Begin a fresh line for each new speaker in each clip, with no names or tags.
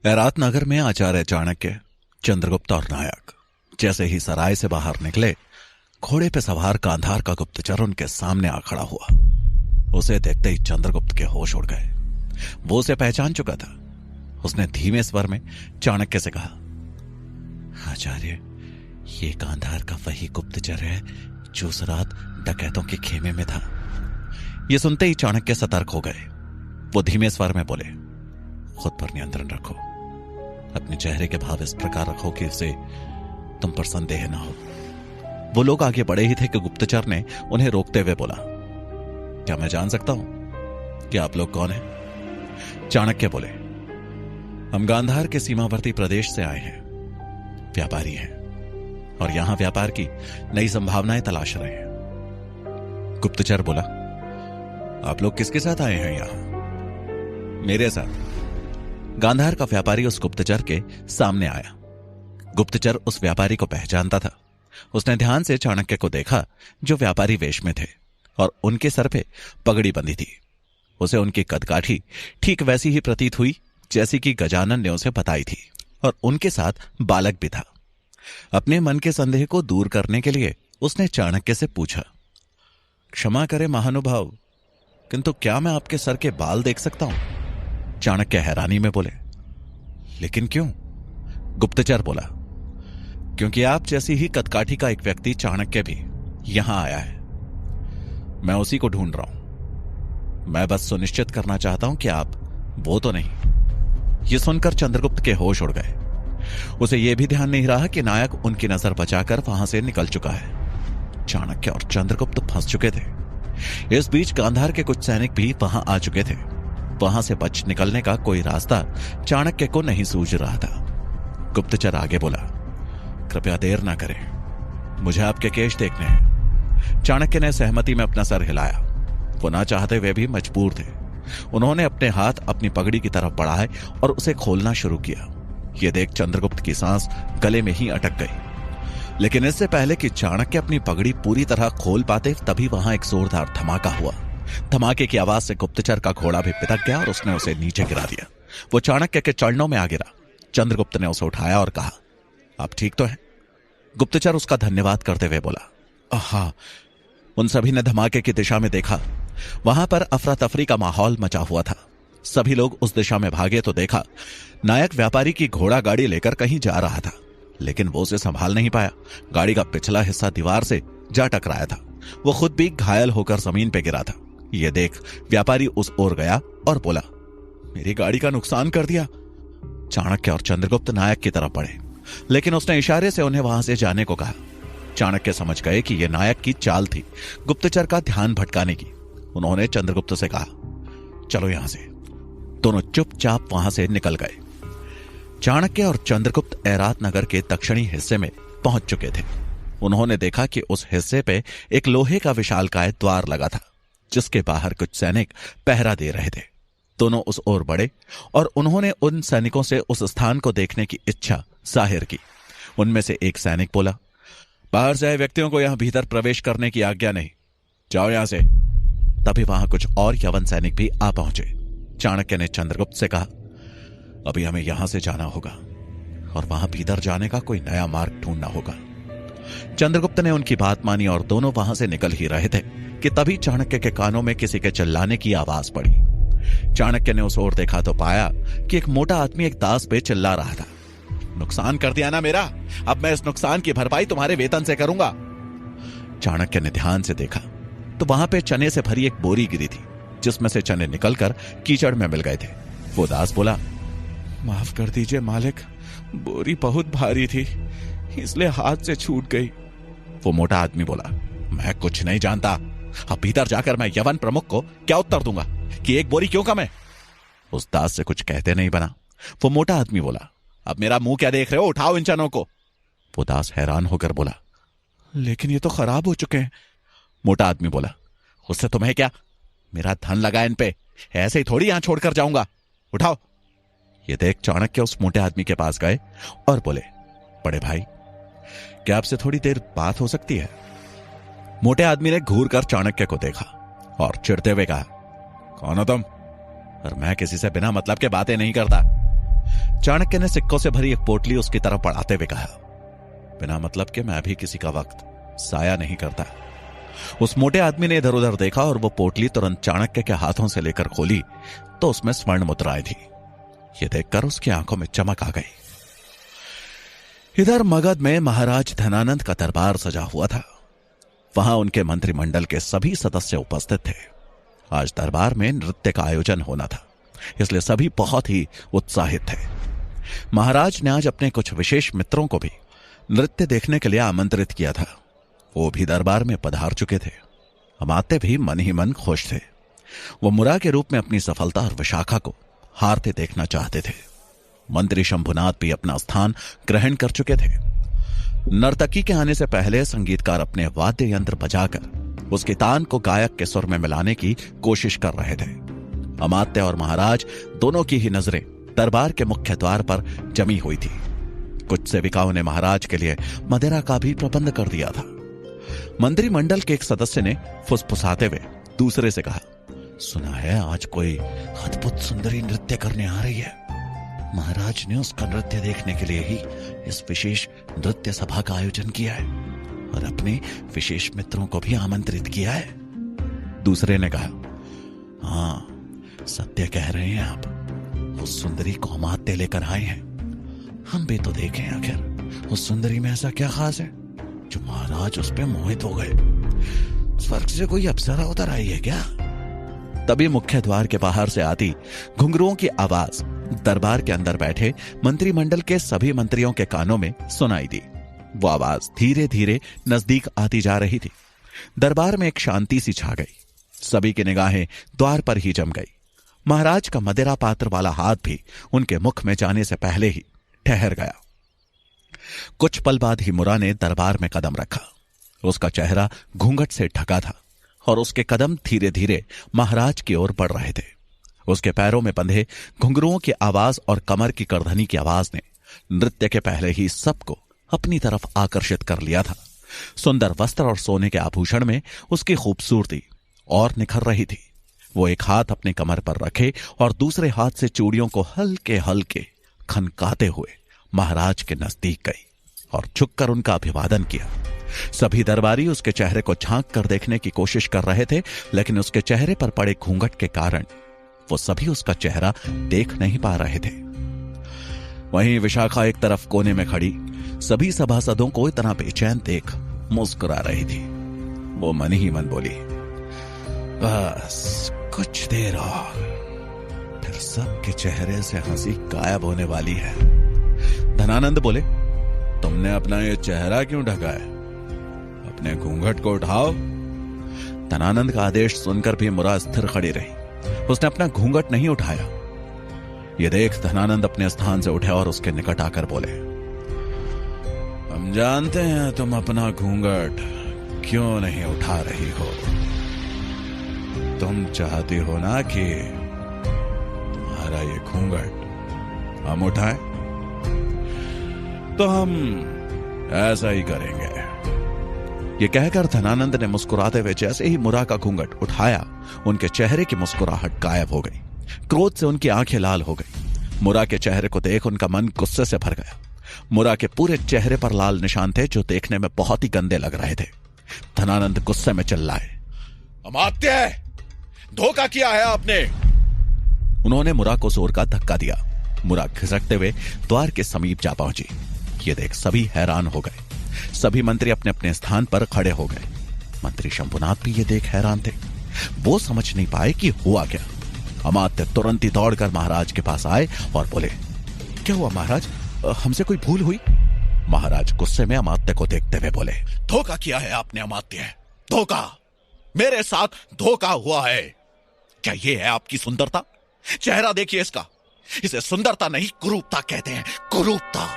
एरात नगर में आचार्य चाणक्य, चंद्रगुप्त और नायक जैसे ही सराय से बाहर निकले, घोड़े पे सवार गांधार का गुप्तचर उनके सामने आ खड़ा हुआ। उसे देखते ही चंद्रगुप्त के होश उड़ गए। वो उसे पहचान चुका था। उसने धीमे स्वर में चाणक्य से कहा, आचार्य, ये गांधार का वही गुप्तचर है जो उस रात डकैतों के खेमे में था। ये सुनते ही चाणक्य सतर्क हो गए। वो धीमे स्वर में बोले, खुद पर नियंत्रण रखो। अपने चेहरे के भाव इस प्रकार रखो कि उसे तुम पर संदेह ना हो। वो लोग आगे बढ़े ही थे कि गुप्तचर ने उन्हें रोकते हुए बोला, क्या मैं जान सकता हूं कि आप लोग कौन हैं? चाणक्य बोले, हम गांधार के सीमावर्ती प्रदेश से आए हैं, व्यापारी हैं और यहां व्यापार की नई संभावनाएं तलाश रहे हैं। गुप्तचर बोला, आप लोग किसके साथ आए हैं यहां? मेरे साथ। गांधार का व्यापारी उस गुप्तचर के सामने आया। गुप्तचर उस व्यापारी को पहचानता था। उसने ध्यान से चाणक्य को देखा, जो व्यापारी वेश में थे और उनके सर पे पगड़ी बंधी थी। उसे उनकी कदकाठी ठीक वैसी ही प्रतीत हुई जैसी कि गजानन ने उसे बताई थी, और उनके साथ बालक भी था। अपने मन के संदेह को दूर करने के लिए उसने चाणक्य से पूछा, क्षमा करे महानुभाव, किंतु क्या मैं आपके सर के बाल देख सकता हूं? चाणक्य हैरानी में बोले, लेकिन क्यों? गुप्तचर बोला, क्योंकि आप जैसी ही कदकाठी का एक व्यक्ति चाणक्य भी यहां आया है। मैं उसी को ढूंढ रहा हूं। मैं बस सुनिश्चित करना चाहता हूं कि आप वो तो नहीं। यह सुनकर चंद्रगुप्त के होश उड़ गए। उसे यह भी ध्यान नहीं रहा कि नायक उनकी नजर बचाकर वहां से निकल चुका है। चाणक्य और चंद्रगुप्त फंस चुके थे। इस बीच गांधार के कुछ सैनिक भी वहां आ चुके थे। वहां से बच निकलने का कोई रास्ता चाणक्य को नहीं सूझ रहा था। गुप्तचर आगे बोला, कृपया देर ना करें, मुझे आपके केश देखने हैं। चाणक्य ने सहमति में अपना सर हिलाया। वो ना चाहते हुए भी मजबूर थे। उन्होंने अपने हाथ अपनी पगड़ी की तरफ बढ़ाए और उसे खोलना शुरू किया। यह देख चंद्रगुप्त की सांस गले में ही अटक गई। लेकिन इससे पहले कि चाणक्य अपनी पगड़ी पूरी तरह खोल पाते, तभी वहां एक जोरदार धमाका हुआ। धमाके की आवाज से गुप्तचर का घोड़ा भी पिटक गया और उसने उसे नीचे गिरा दिया। वो चाणक्य के चरणों में आ गिरा। चंद्रगुप्त ने उसे उठाया और कहा, आप ठीक तो हैं? गुप्तचर उसका धन्यवाद करते हुए बोला, हाँ। उन सभी ने धमाके की दिशा में देखा। वहां पर अफरा तफरी का माहौल मचा हुआ था। सभी लोग उस दिशा में भागे तो देखा नायक व्यापारी की घोड़ा गाड़ी लेकर कहीं जा रहा था, लेकिन वो उसे संभाल नहीं पाया। गाड़ी का पिछला हिस्सा दीवार से जा टकराया था। वो खुद भी घायल होकर जमीन पे गिरा था। यह देख व्यापारी उस ओर गया और बोला, मेरी गाड़ी का नुकसान कर दिया। चाणक्य और चंद्रगुप्त नायक की तरफ बढ़े, लेकिन उसने इशारे से उन्हें वहां से जाने को कहा। चाणक्य समझ गए कि यह नायक की चाल थी, गुप्तचर का ध्यान भटकाने की। उन्होंने चंद्रगुप्त से कहा, चलो यहां से। दोनों चुपचाप वहां से निकल गए। चाणक्य और चंद्रगुप्त एरात नगर के दक्षिणी हिस्से में पहुंच चुके थे। उन्होंने देखा कि उस हिस्से पे एक लोहे का विशालकाय द्वार लगा था, जिसके बाहर कुछ सैनिक पहरा दे रहे थे। दोनों उस ओर बढ़े और उन्होंने उन सैनिकों से उस स्थान को देखने की इच्छा जाहिर की। उनमें से एक सैनिक बोला, बाहर से आए व्यक्तियों को यहां भीतर प्रवेश करने की आज्ञा नहीं, जाओ यहां से। तभी वहां कुछ और यवन सैनिक भी आ पहुंचे। चाणक्य ने चंद्रगुप्त से कहा, अभी हमें यहां से जाना होगा और वहां भीतर जाने का कोई नया मार्ग ढूंढना होगा। चंद्रगुप्त ने उनकी बात मानी और दोनों वहां से निकल ही रहे थे कि तभी चाणक्य के कानों में किसी के चिल्लाने की आवाज पड़ी। चाणक्य ने उस ओर देखा तो पाया कि एक मोटा आदमी एक दास पे चिल्ला रहा था, नुकसान कर दिया ना मेरा, अब मैं इस नुकसान की भरपाई तुम्हारे वेतन से करूंगा। चाणक्य ने ध्यान से देखा तो वहां पे चने से भरी एक बोरी गिरी थी, जिसमें से चने निकलकर कीचड़ में मिल गए थे। वो दास बोला, माफ कर दीजिए मालिक, बोरी बहुत भारी थी इसलिए हाथ से छूट गई। वो मोटा आदमी बोला, मैं कुछ नहीं जानता, अब भीतर जाकर मैं यवन प्रमुख को क्या उत्तर दूंगा कि एक बोरी क्यों कम है? उस दास से कुछ कहते नहीं बना। वो मोटा आदमी बोला, अब मेरा मुंह क्या देख रहे हो, उठाओ इन चनों को। वो दास हैरान होकर बोला, लेकिन ये तो खराब हो चुके हैं। मोटा आदमी बोला, उससे तुम्हें क्या, मेरा धन लगा इन पे, ऐसे ही थोड़ी यहां छोड़कर जाऊंगा, उठाओ। ये देख चाणक्य उस मोटे आदमी के पास गए और बोले, बड़े भाई, क्या आपसे थोड़ी देर बात हो सकती है? मोटे आदमी ने घूर कर चाणक्य को देखा और चिढ़ते हुए कहा, कौन हो तुम? और मैं किसी से बिना मतलब के बातें नहीं करता। चाणक्य ने सिक्कों से भरी एक पोटली उसकी तरफ बढ़ाते हुए कहा, बिना मतलब के मैं भी किसी का वक्त साया नहीं करता। उस मोटे आदमी ने इधर उधर देखा और वो पोटली तुरंत चाणक्य के हाथों से लेकर खोली तो उसमें स्वर्ण मुद्राएं थी। ये देखकर उसकी आंखों में चमक आ गई। इधर मगध में महाराज धनानंद का दरबार सजा हुआ था। वहां उनके मंत्रिमंडल के सभी सदस्य उपस्थित थे। आज दरबार में नृत्य का आयोजन होना था, इसलिए सभी बहुत ही उत्साहित थे। महाराज ने आज अपने कुछ विशेष मित्रों को भी नृत्य देखने के लिए आमंत्रित किया था। वो भी दरबार में पधार चुके थे। अमात्य भी मन ही मन खुश थे। वो मुरा के रूप में अपनी सफलता और विशाखा को हारते देखना चाहते थे। मंत्री शंभुनाथ भी अपना स्थान ग्रहण कर चुके थे। नर्तकी के आने से पहले संगीतकार अपने वाद्य यंत्र बजाकर उसके तान को गायक के सुर में मिलाने की कोशिश कर रहे थे। अमात्य और महाराज दोनों की ही नजरें दरबार के मुख्य द्वार पर जमी हुई थी। कुछ सेविकाओं ने महाराज के लिए मदिरा का भी प्रबंध कर दिया था। मंत्रिमंडल के एक सदस्य ने फुसफुसाते हुए दूसरे से कहा, सुना है आज कोई अद्भुत सुंदरी नृत्य करने आ रही है। महाराज ने उसका नृत्य देखने के लिए ही इस विशेष नृत्य सभा का आयोजन किया है और अपने विशेष मित्रों को भी आमंत्रित किया है। दूसरे ने कहा, हाँ सत्य कह रहे हैं आप। उस सुंदरी को अमात्य लेकर आए हैं। हम भी तो देखें आखिर उस सुंदरी में ऐसा क्या खास है जो महाराज उस पे मोहित हो गए। स्वर्ग से कोई अप्सरा उतर आई है क्या? तभी मुख्य द्वार के बाहर से आती घुंघरुओं की आवाज दरबार के अंदर बैठे मंत्रिमंडल के सभी मंत्रियों के कानों में सुनाई दी। वो आवाज धीरे धीरे नजदीक आती जा रही थी। दरबार में एक शांति सी छा गई। सभी की निगाहें द्वार पर ही जम गई। महाराज का मदिरा पात्र वाला हाथ भी उनके मुख में जाने से पहले ही ठहर गया। कुछ पल बाद ही मुरा ने दरबार में कदम रखा। उसका चेहरा घूंघट से ढका था और उसके कदम धीरे धीरे महाराज की ओर बढ़ रहे थे। उसके पैरों में बंधे घुंघरुओं की आवाज और कमर की करधनी की आवाज ने नृत्य के पहले ही सबको अपनी तरफ आकर्षित कर लिया था। सुंदर वस्त्र और सोने के आभूषण में उसकी खूबसूरती और निखर रही थी। वो एक हाथ अपने कमर पर रखे और दूसरे हाथ से चूड़ियों को हल्के हल्के खनकाते हुए महाराज के नजदीक गई और झुककर उनका अभिवादन किया। सभी दरबारी उसके चेहरे को झांक कर देखने की कोशिश कर रहे थे, लेकिन उसके चेहरे पर पड़े घूंघट के कारण वो सभी उसका चेहरा देख नहीं पा रहे थे। वहीं विशाखा एक तरफ कोने में खड़ी सभी सभासदों को इतना बेचैन देख मुस्कुरा रही थी। वो मन ही मन बोली, बस कुछ देर और फिर सबके चेहरे से हंसी गायब होने वाली है। धनानंद बोले, तुमने अपना ये चेहरा क्यों ढका है? अपने घूंघट को उठाओ। धनानंद का आदेश सुनकर भी मुरा स्थिर खड़ी रही। उसने अपना घूंघट नहीं उठाया। ये देख धनानंद अपने स्थान से उठे और उसके निकट आकर बोले, हम जानते हैं तुम अपना घूंघट क्यों नहीं उठा रही हो। तुम चाहती हो ना कि तुम्हारा ये घूंघट हम उठाएं, तो हम ऐसा ही करेंगे। ये कहकर धनानंद ने मुस्कुराते हुए जैसे ही मुरा का घूंघट उठाया, उनके चेहरे की मुस्कुराहट गायब हो गई। क्रोध से उनकी आंखें लाल हो गई। मुरा के चेहरे को देख उनका मन गुस्से से भर गया। मुरा के पूरे चेहरे पर लाल निशान थे जो देखने में बहुत ही गंदे लग रहे थे। धनानंद गुस्से में चिल्लाए, अमात्य, धोखा किया है आपने। उन्होंने मुरा को जोर का धक्का दिया। मुरा खिसकते हुए द्वार के समीप जा पहुंची। ये देख सभी हैरान हो गए। सभी मंत्री अपने अपने स्थान पर खड़े हो गए। मंत्री शंभुनाथ भी ये देख हैरान थे। वो समझ नहीं पाए कि हुआ क्या। अमात्य तुरंत ही दौड़कर महाराज के पास आए और बोले, क्या हुआ महाराज, हमसे कोई भूल हुई? महाराज गुस्से में अमात्य को देखते हुए बोले, धोखा किया है आपने अमात्य, धोखा, मेरे साथ धोखा हुआ है। क्या ये है आपकी सुंदरता? चेहरा देखिए इसका, इसे सुंदरता नहीं कुरूपता कहते हैं, कुरूपता।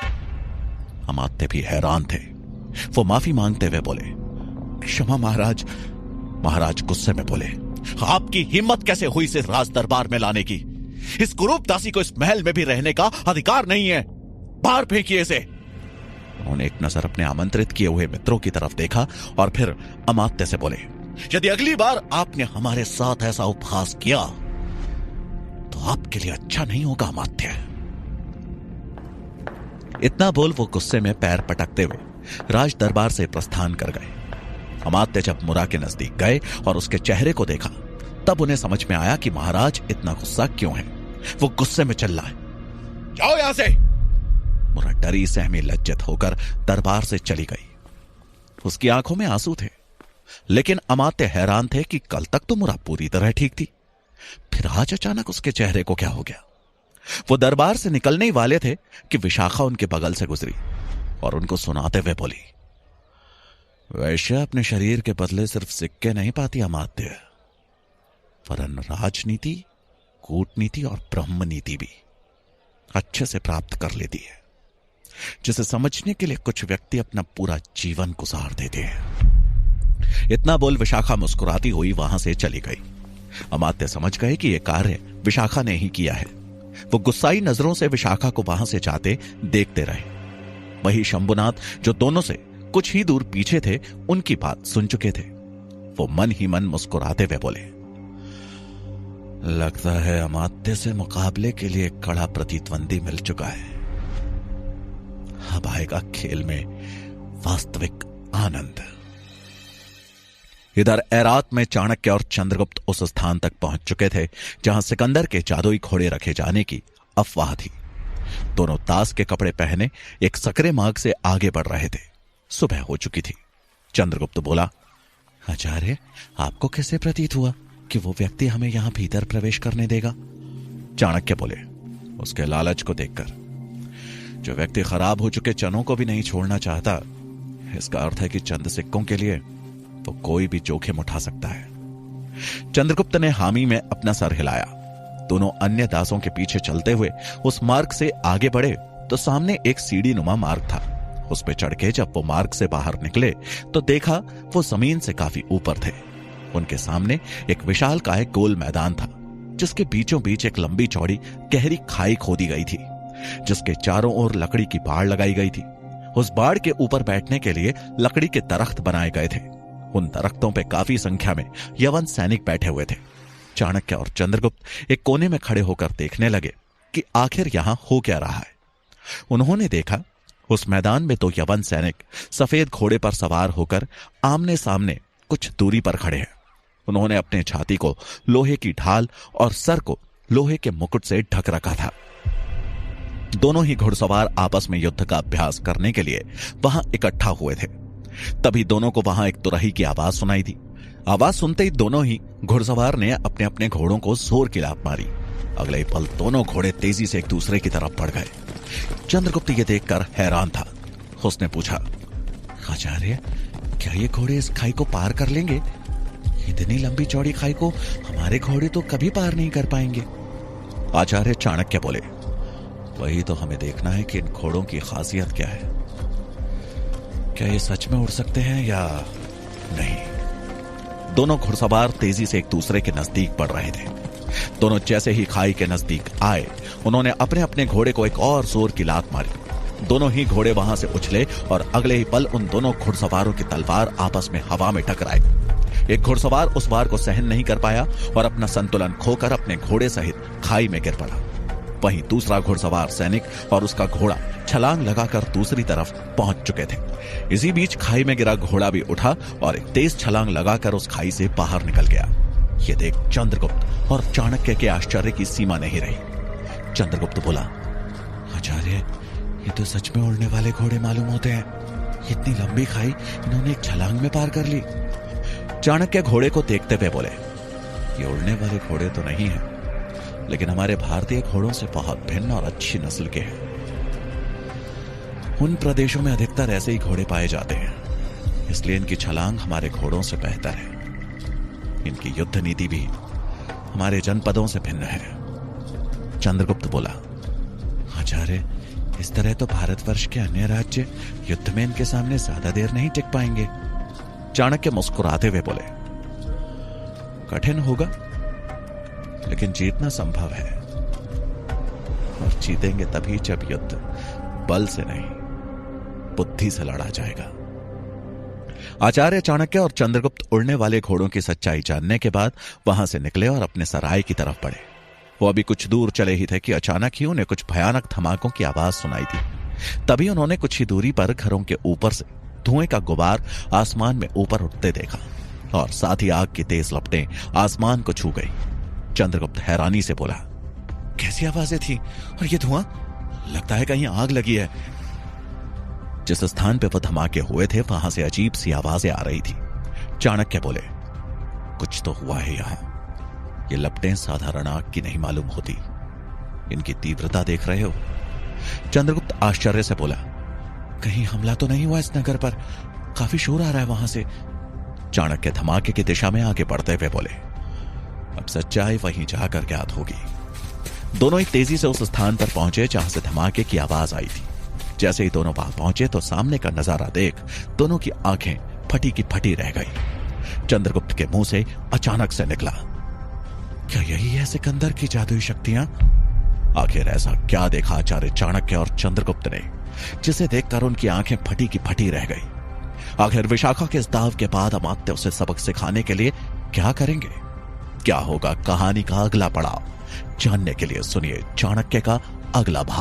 अमात्य भी हैरान थे। वो माफी मांगते हुए बोले, क्षमा महाराज। महाराज गुस्से में बोले, आपकी हिम्मत कैसे हुई इसे राज दरबार में लाने की? इस कुरूप दासी को इस महल में भी रहने का अधिकार नहीं है। बाहर फेंकिए इसे। उन्होंने एक नजर अपने आमंत्रित किए हुए मित्रों की तरफ देखा और फिर अमात्य से बोले, यदि अगली बार आपने हमारे साथ ऐसा उपहास किया तो आपके लिए अच्छा नहीं होगा अमात्य। इतना बोल वो गुस्से में पैर पटकते हुए राज दरबार से प्रस्थान कर गए। अमात्य जब मुरा के नजदीक गए और उसके चेहरे को देखा तब उन्हें समझ में आया कि महाराज इतना गुस्सा क्यों है। वो गुस्से में चिल्लाए, जाओ यहां से। मुरा डरी सहमी लज्जित होकर दरबार से चली गई। उसकी आंखों में आंसू थे, लेकिन अमात्य हैरान थे कि कल तक तो मुरा पूरी तरह ठीक थी, फिर आज अचानक उसके चेहरे को क्या हो गया। वो दरबार से निकलने ही वाले थे कि विशाखा उनके बगल से गुजरी और उनको सुनाते हुए बोली, वैश्य अपने शरीर के बदले सिर्फ सिक्के नहीं पाती अमात्य, वरन राजनीति, कूटनीति और ब्रह्म नीति भी अच्छे से प्राप्त कर लेती है, जिसे समझने के लिए कुछ व्यक्ति अपना पूरा जीवन गुजार देते हैं। इतना बोल विशाखा मुस्कुराती हुई वहां से चली गई। अमात्य समझ गए कि यह कार्य विशाखा ने ही किया है। वो गुस्साई नजरों से विशाखा को वहां से जाते देखते रहे। वही शंभुनाथ जो दोनों से कुछ ही दूर पीछे थे उनकी बात सुन चुके थे। वो मन ही मन मुस्कुराते हुए बोले, लगता है अमात्य से मुकाबले के लिए कड़ा प्रतिद्वंदी मिल चुका है। अब आएगा खेल में वास्तविक आनंद। इधर ऐरात में चाणक्य और चंद्रगुप्त उस स्थान तक पहुंच चुके थे जहां सिकंदर के जादुई घोड़े रखे जाने की अफवाह थी। दोनों दास के कपड़े पहने एक सकरे मार्ग से आगे बढ़ रहे थे। सुबह हो चुकी थी। चंद्रगुप्त बोला, आचार्य, आपको कैसे प्रतीत हुआ कि वो व्यक्ति हमें यहां भीतर प्रवेश करने देगा? चाणक्य बोले, उसके लालच को देखकर। जो व्यक्ति खराब हो चुके चनों को भी नहीं छोड़ना चाहता, इसका अर्थ है कि चंद सिक्कों के लिए वो कोई भी जोखिम उठा सकता है। चंद्रगुप्त ने हामी में अपना सर हिलाया। दोनों अन्य दासों के पीछे चलते हुए उस मार्ग से आगे बढ़े तो सामने एक सीढ़ी नुमा मार्ग था। उस पे चढ़ के जब वो मार्ग से बाहर निकले तो देखा वो जमीन से काफी ऊपर थे। उनके सामने एक विशालकाय गोल मैदान था, जिसके बीचों बीच एक लंबी चौड़ी गहरी खाई खोदी गई थी, जिसके चारों ओर लकड़ी की बाड़ लगाई गई थी। उस बाड़ के ऊपर बैठने के लिए लकड़ी के दरख्त बनाए गए थे। उन दरख्तों पे काफी संख्या में यवन सैनिक बैठे हुए थे। चाणक्य और चंद्रगुप्त एक कोने में खड़े होकर देखने लगे कि आखिर यहां हो क्या रहा है। उन्होंने देखा उस मैदान में 2 यवन सैनिक सफेद घोड़े पर सवार होकर आमने सामने कुछ दूरी पर खड़े हैं। उन्होंने अपने छाती को लोहे की ढाल और सर को लोहे के मुकुट से ढक रखा था। दोनों ही घुड़सवार आपस में युद्ध का अभ्यास करने के लिए वहां इकट्ठा हुए थे। तभी दोनों को वहां एक तुरही की आवाज सुनाई दी। आवाज सुनते ही दोनों ही घुड़सवार ने अपने अपने घोड़ों को जोर की लात मारी। अगले ही पल दोनों घोड़े तेजी से एक दूसरे की तरफ बढ़ गए। चंद्रगुप्त ये देखकर हैरान था। उसने पूछा, आचार्य, क्या ये घोड़े इस खाई को पार कर लेंगे? इतनी लंबी चौड़ी खाई को हमारे घोड़े तो कभी पार नहीं कर पाएंगे। आचार्य चाणक्य बोले, वही तो हमें देखना है कि इन घोड़ों की खासियत क्या है। क्या ये सच में उड़ सकते हैं या नहीं? दोनों घुड़सवार तेजी से एक दूसरे के नजदीक बढ़ रहे थे। दोनों जैसे ही खाई के नजदीक आए, उन्होंने अपने अपने घोड़े को एक और जोर की लात मारी। दोनों ही घोड़े वहां से उछले और अगले ही पल उन दोनों घुड़सवारों की तलवार आपस में हवा में टकराई। एक घुड़सवार उस वार को सहन नहीं कर पाया और अपना संतुलन खोकर अपने घोड़े सहित खाई में गिर पड़ा। वहीं दूसरा घुड़सवार सैनिक और उसका घोड़ा छलांग लगाकर दूसरी तरफ पहुंच चुके थे। इसी बीच खाई में गिरा घोड़ा भी उठा और एक तेज छलांग लगाकर उस खाई से बाहर निकल गया। यह देख चंद्रगुप्त और चाणक्य के आश्चर्य की सीमा नहीं रही। चंद्रगुप्त बोला, आचार्य, ये तो सच में उड़ने वाले घोड़े मालूम होते हैं। इतनी लंबी खाई इन्होंने एक छलांग में पार कर ली। चाणक्य घोड़े को देखते हुए बोले, ये उड़ने वाले घोड़े तो नहीं है, लेकिन हमारे भारतीय घोड़ों से बहुत भिन्न और अच्छी नस्ल के हैं। उन प्रदेशों में अधिकतर ऐसे ही घोड़े पाए जाते हैं, इसलिए इनकी छलांग हमारे घोड़ों से बेहतर है। इनकी युद्ध नीति भी हमारे जनपदों से भिन्न है। चंद्रगुप्त बोला, आचार्य, इस तरह तो भारतवर्ष के अन्य राज्य युद्ध में इनके सामने ज्यादा देर नहीं टिक पाएंगे। चाणक्य मुस्कुराते हुए बोले, कठिन होगा, लेकिन जीतना संभव है, और जीतेंगे तभी जब युद्ध बल से नहीं बुद्धि से लड़ा जाएगा। आचार्य चाणक्य और चंद्रगुप्त उड़ने वाले घोड़ों की सच्चाई जानने के बाद वहां से निकले और अपने सराय की तरफ बढ़े। वो अभी कुछ दूर चले ही थे कि अचानक ही उन्हें कुछ भयानक धमाकों की आवाज सुनाई दी। तभी उन्होंने कुछ ही दूरी पर घरों के ऊपर से धुएं का गुबार आसमान में ऊपर उठते देखा और साथ ही आग की तेज लपटें आसमान को छू गई। चंद्रगुप्त हैरानी से बोला, कैसी आवाजें थी और ये धुआं? लगता है कहीं आग लगी है। जिस स्थान पे वो धमाके हुए थे वहां से अजीब सी आवाजें आ रही थी। चाणक्य बोले, कुछ तो हुआ है यहां। ये लपटें साधारण आग की नहीं मालूम होती, इनकी तीव्रता देख रहे हो? चंद्रगुप्त आश्चर्य से बोला, कहीं हमला तो नहीं हुआ इस नगर पर? काफी शोर आ रहा है वहां से। चाणक्य धमाके की दिशा में आगे बढ़ते हुए बोले, अब सच्चाई वहीं जाकर ज्ञात होगी। दोनों ही तेजी से उस स्थान पर पहुंचे जहां से धमाके की आवाज आई थी। जैसे ही दोनों वहां पहुंचे तो सामने का नजारा देख दोनों की आंखें फटी की फटी रह गई। चंद्रगुप्त के मुंह से अचानक से निकला, क्या यही है सिकंदर की जादुई शक्तियां? आखिर ऐसा क्या देखा आचार्य चाणक्य और चंद्रगुप्त ने जिसे देखकर उनकी आंखें फटी की फटी रह गई? आखिर विशाखा के इस दाव के बाद अमात्य उसे सबक सिखाने के लिए क्या करेंगे? क्या होगा कहानी का अगला पड़ाव? जानने के लिए सुनिए चाणक्य का अगला भाग।